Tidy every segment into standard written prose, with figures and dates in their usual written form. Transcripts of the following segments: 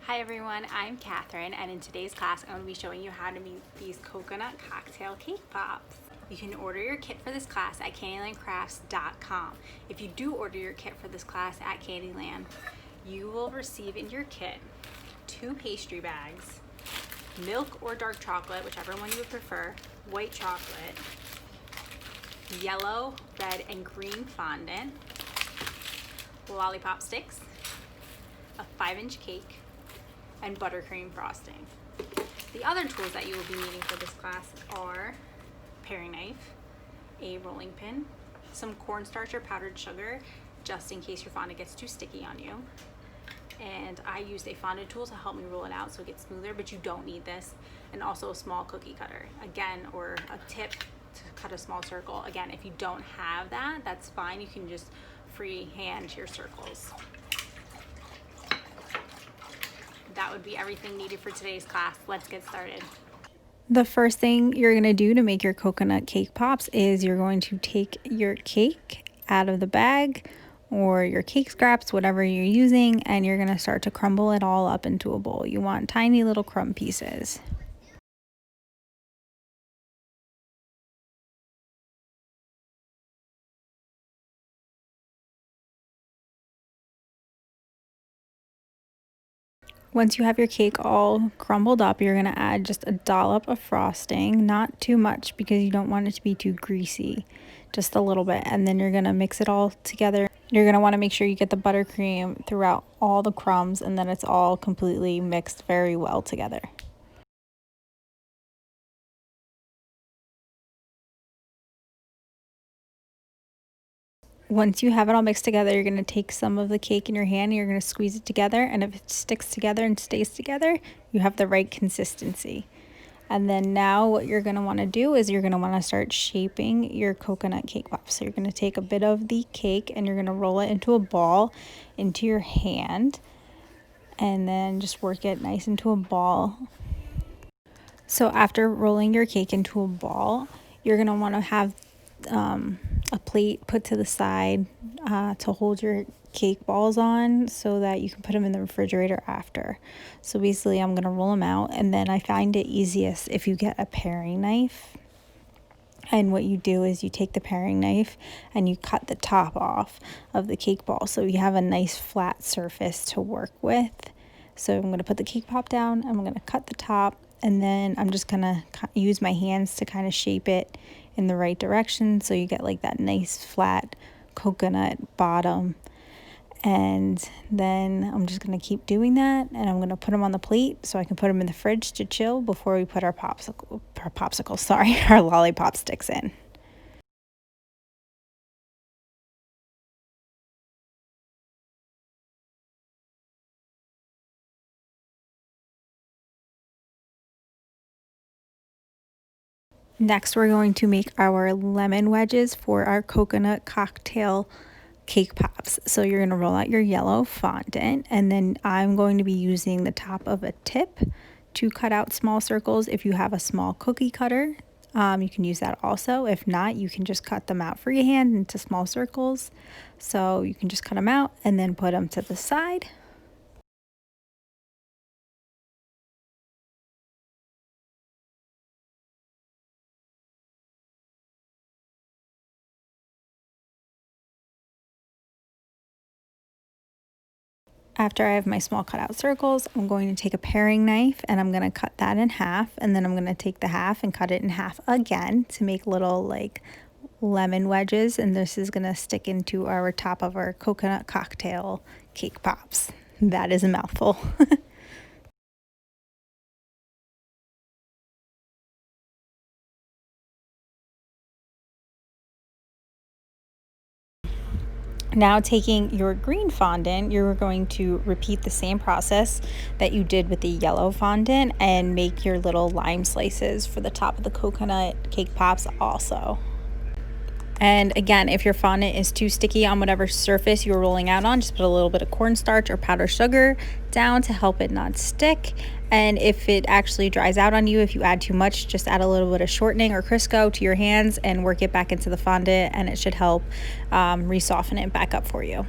Hi everyone, I'm Catherine, and in today's class I'm going to be showing you how to make these coconut cocktail cake pops. You can order your kit for this class at candylandcrafts.com. If you do order your kit for this class at Candyland, you will receive in your kit 2 pastry bags, milk or dark chocolate, whichever one you would prefer, white chocolate, yellow, red, and green fondant, lollipop sticks, a 5-inch cake, and buttercream frosting. The other tools that you will be needing for this class are a paring knife, a rolling pin, some cornstarch or powdered sugar, just in case your fondant gets too sticky on you. And I used a fondant tool to help me roll it out so it gets smoother, but you don't need this. And also a small cookie cutter, again, or a tip to cut a small circle. Again, if you don't have that, that's fine. You can just freehand your circles. That would be everything needed for today's class. Let's get started. The first thing you're going to do to make your coconut cake pops is you're going to take your cake out of the bag or your cake scraps, whatever you're using, and you're going to start to crumble it all up into a bowl. You want tiny little crumb pieces. Once you have your cake all crumbled up, you're going to add just a dollop of frosting, not too much because you don't want it to be too greasy, just a little bit. And then you're going to mix it all together. You're going to want to make sure you get the buttercream throughout all the crumbs and then it's all completely mixed very well together. Once you have it all mixed together, you're going to take some of the cake in your hand and you're going to squeeze it together. And if it sticks together and stays together, you have the right consistency. And then now what you're going to want to do is you're going to want to start shaping your coconut cake pops. So you're going to take a bit of the cake and you're going to roll it into a ball into your hand. And then just work it nice into a ball. So after rolling your cake into a ball, you're going to want to have a plate put to the side to hold your cake balls on so that you can put them in the refrigerator after. So basically I'm going to roll them out, and then I find it easiest if you get a paring knife. And what you do is you take the paring knife and you cut the top off of the cake ball so you have a nice flat surface to work with. So I'm going to put the cake pop down, I'm going to cut the top, and then I'm just going to use my hands to kind of shape it in the right direction so you get like that nice flat coconut bottom. And then I'm just going to keep doing that, and I'm going to put them on the plate so I can put them in the fridge to chill before we put our our lollipop sticks in. Next, we're going to make our lemon wedges for our coconut cocktail cake pops. So you're going to roll out your yellow fondant, and then I'm going to be using the top of a tip to cut out small circles. If you have a small cookie cutter, you can use that also. If not, you can just cut them out freehand into small circles. So you can just cut them out and then put them to the side. After I have my small cutout circles, I'm going to take a paring knife and I'm going to cut that in half, and then I'm going to take the half and cut it in half again to make little like lemon wedges, and this is going to stick into our top of our coconut cocktail cake pops. That is a mouthful. Now taking your green fondant, you're going to repeat the same process that you did with the yellow fondant and make your little lime slices for the top of the coconut cake pops also. And again, if your fondant is too sticky on whatever surface you're rolling out on, just put a little bit of cornstarch or powdered sugar down to help it not stick. And if it actually dries out on you, if you add too much, just add a little bit of shortening or Crisco to your hands and work it back into the fondant, and it should help re-soften it back up for you.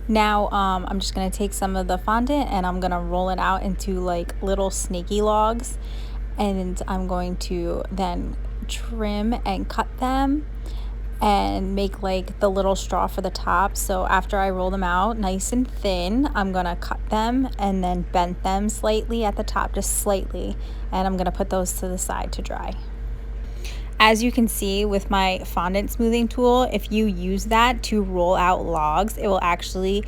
Now I'm just going to take some of the fondant and I'm going to roll it out into like little snaky logs, and I'm going to then trim and cut them and make like the little straw for the top. So after I roll them out nice and thin, I'm gonna cut them and then bend them slightly at the top, just slightly, and I'm gonna put those to the side to dry. As you can see with my fondant smoothing tool, if you use that to roll out logs, it will actually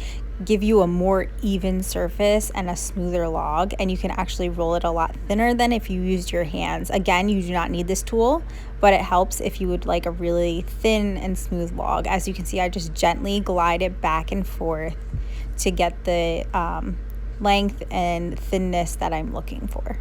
give you a more even surface and a smoother log, and you can actually roll it a lot thinner than if you used your hands. Again, you do not need this tool, but it helps if you would like a really thin and smooth log. As you can see, I just gently glide it back and forth to get the length and thinness that I'm looking for.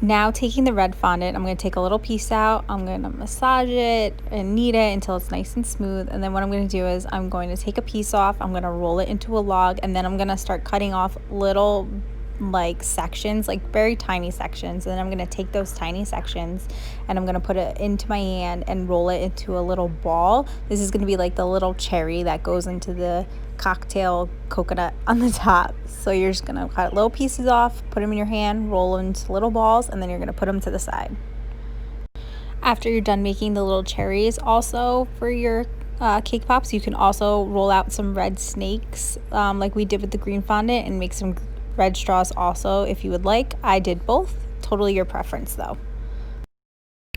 Now taking the red fondant, I'm going to take a little piece out, I'm going to massage it and knead it until it's nice and smooth, and then what I'm going to do is I'm going to take a piece off, I'm going to roll it into a log, and then I'm going to start cutting off little like sections, like very tiny sections, and then I'm going to take those tiny sections and I'm going to put it into my hand and roll it into a little ball. This is going to be like the little cherry that goes into the cocktail coconut on the top. So you're just going to cut little pieces off, put them in your hand, roll them into little balls, and then you're going to put them to the side. After you're done making the little cherries, also for your cake pops, you can also roll out some red snakes like we did with the green fondant, and make some red straws also if you would like. I did both, totally your preference though.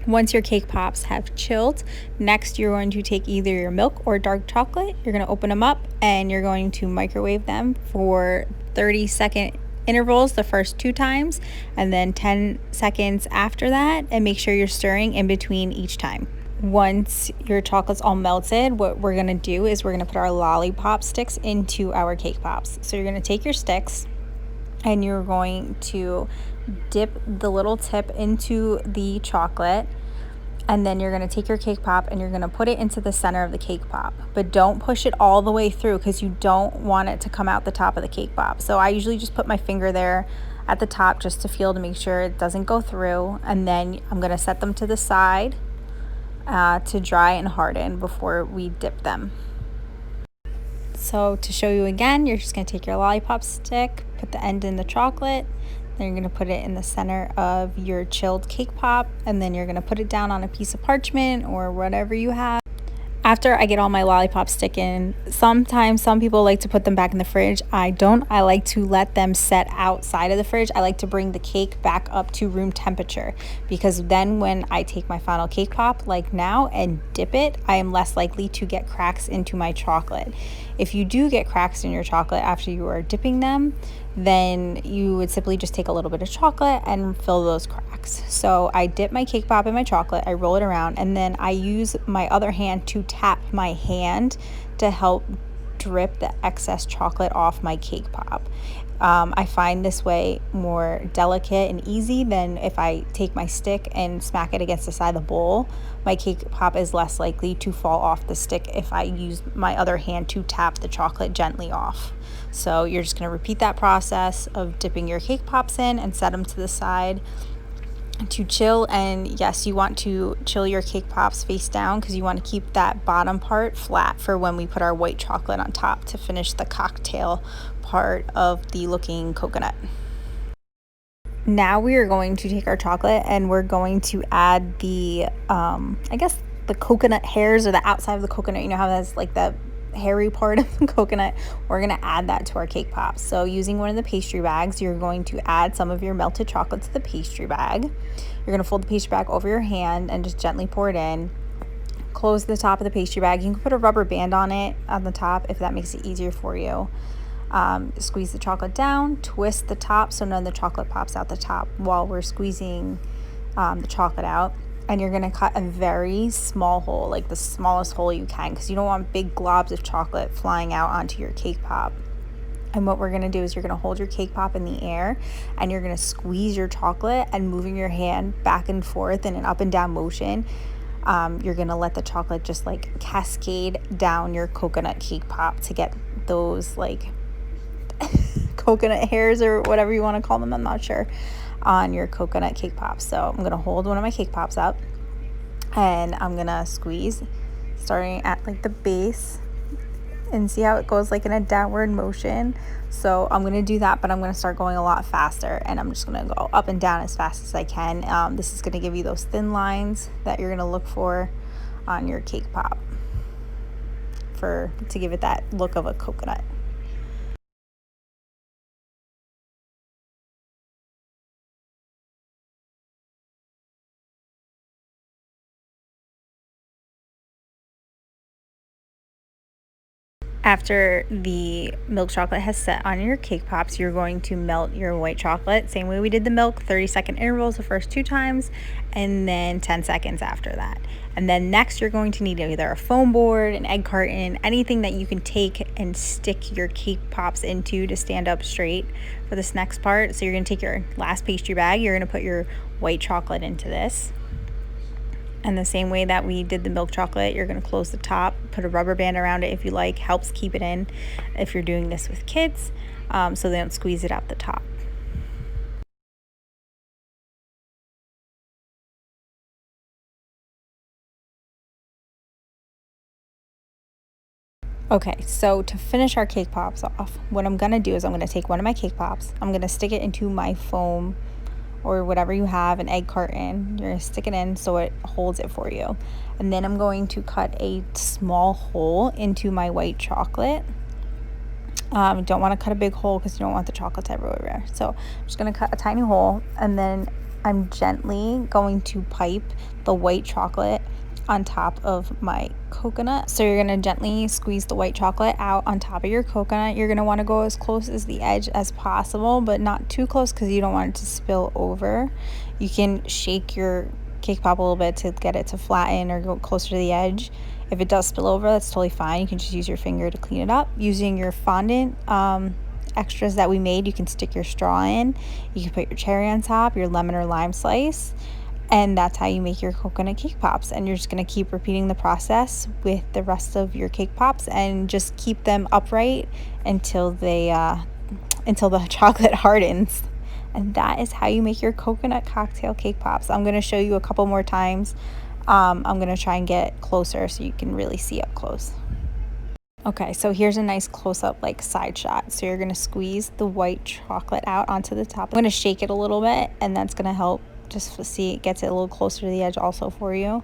Once your cake pops have chilled, next you're going to take either your milk or dark chocolate, you're going to open them up and you're going to microwave them for 30-second intervals the first 2 times, and then 10 seconds after that, and make sure you're stirring in between each time. Once your chocolate's all melted, what we're going to do is we're going to put our lollipop sticks into our cake pops. So you're going to take your sticks and you're going to dip the little tip into the chocolate, and then you're going to take your cake pop and you're going to put it into the center of the cake pop, but don't push it all the way through because you don't want it to come out the top of the cake pop. So I usually just put my finger there at the top just to feel, to make sure it doesn't go through, and then I'm going to set them to the side to dry and harden before we dip them. So to show you again, you're just going to take your lollipop stick, put the end in the chocolate, then you're going to put it in the center of your chilled cake pop, and then you're going to put it down on a piece of parchment or whatever you have. After I get all my lollipops stick in, sometimes some people like to put them back in the fridge. I don't. I like to let them set outside of the fridge. I like to bring the cake back up to room temperature, because then when I take my final cake pop, like now, and dip it, I am less likely to get cracks into my chocolate. If you do get cracks in your chocolate after you are dipping them, then you would simply just take a little bit of chocolate and fill those cracks. So I dip my cake pop in my chocolate, I roll it around, and then I use my other hand to tap my hand to help drip the excess chocolate off my cake pop. I find this way more delicate and easy than if I take my stick and smack it against the side of the bowl. My cake pop is less likely to fall off the stick if I use my other hand to tap the chocolate gently off. So you're just going to repeat that process of dipping your cake pops in and set them to the side to chill. And yes, you want to chill your cake pops face down because you want to keep that bottom part flat for when we put our white chocolate on top to finish the cocktail part of the looking coconut. Now we are going to take our chocolate and we're going to add the I guess the coconut hairs, or the outside of the coconut. You know how that's like the hairy part of the coconut. We're going to add that to our cake pops. So using one of the pastry bags, you're going to add some of your melted chocolate to the pastry bag. You're going to fold the pastry bag over your hand and just gently pour it in. Close the top of the pastry bag. You can put a rubber band on it on the top if that makes it easier for you. Squeeze the chocolate down, twist the top so none of the chocolate pops out the top while we're squeezing the chocolate out. And you're going to cut a very small hole, like the smallest hole you can, because you don't want big globs of chocolate flying out onto your cake pop. And what we're gonna do is you're gonna hold your cake pop in the air and you're gonna squeeze your chocolate, and moving your hand back and forth in an up and down motion, you're gonna let the chocolate just like cascade down your coconut cake pop to get those like coconut hairs or whatever you want to call them, I'm not sure, on your coconut cake pop. So I'm gonna hold one of my cake pops up and I'm gonna squeeze starting at like the base, and see how it goes like in a downward motion. So I'm gonna do that, but I'm gonna start going a lot faster, and I'm just gonna go up and down as fast as I can. This is gonna give you those thin lines that you're gonna look for on your cake pop to give it that look of a coconut. After the milk chocolate has set on your cake pops, you're going to melt your white chocolate. Same way we did the milk, 30-second intervals the first 2 times, and then 10 seconds after that. And then next you're going to need either a foam board, an egg carton, anything that you can take and stick your cake pops into to stand up straight for this next part. So you're gonna take your last pastry bag, you're gonna put your white chocolate into this. And the same way that we did the milk chocolate, you're going to close the top, put a rubber band around it if you like, helps keep it in if you're doing this with kids, so they don't squeeze it out the top. Okay, so to finish our cake pops off, what I'm going to do is I'm going to take one of my cake pops, I'm going to stick it into my foam or whatever you have, an egg carton. You're gonna stick it in so it holds it for you. And then I'm going to cut a small hole into my white chocolate. You don't want to cut a big hole because you don't want the chocolates everywhere. So I'm just gonna cut a tiny hole, and then I'm gently going to pipe the white chocolate on top of my coconut. So you're gonna gently squeeze the white chocolate out on top of your coconut. You're gonna want to go as close as the edge as possible, but not too close because you don't want it to spill over. You can shake your cake pop a little bit to get it to flatten or go closer to the edge. If it does spill over, that's totally fine. You can just use your finger to clean it up. Using your fondant extras that we made, you can stick your straw in, you can put your cherry on top, your lemon or lime slice, and that's how you make your coconut cake pops. And you're just going to keep repeating the process with the rest of your cake pops, and just keep them upright until the chocolate hardens. And that is how you make your coconut cocktail cake pops. I'm going to show you a couple more times. I'm going to try and get closer so you can really see up close. Okay, so here's a nice close-up like side shot. So you're going to squeeze the white chocolate out onto the top. I'm going to shake it a little bit, and that's going to help just see it gets it a little closer to the edge also for you.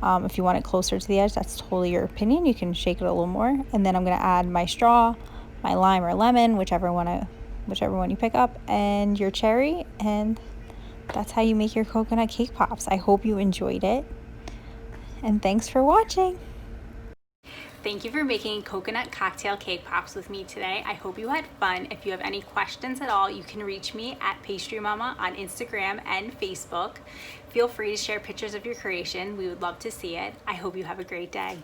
If you want it closer to the edge, that's totally your opinion. You can shake it a little more. And then I'm going to add my straw, my lime or lemon, whichever one you pick up, and your cherry, and that's how you make your coconut cake pops. I hope you enjoyed it, and thanks for watching. Thank you for making coconut cocktail cake pops with me today. I hope you had fun. If you have any questions at all, you can reach me at Pastry Mama on Instagram and Facebook. Feel free to share pictures of your creation. We would love to see it. I hope you have a great day.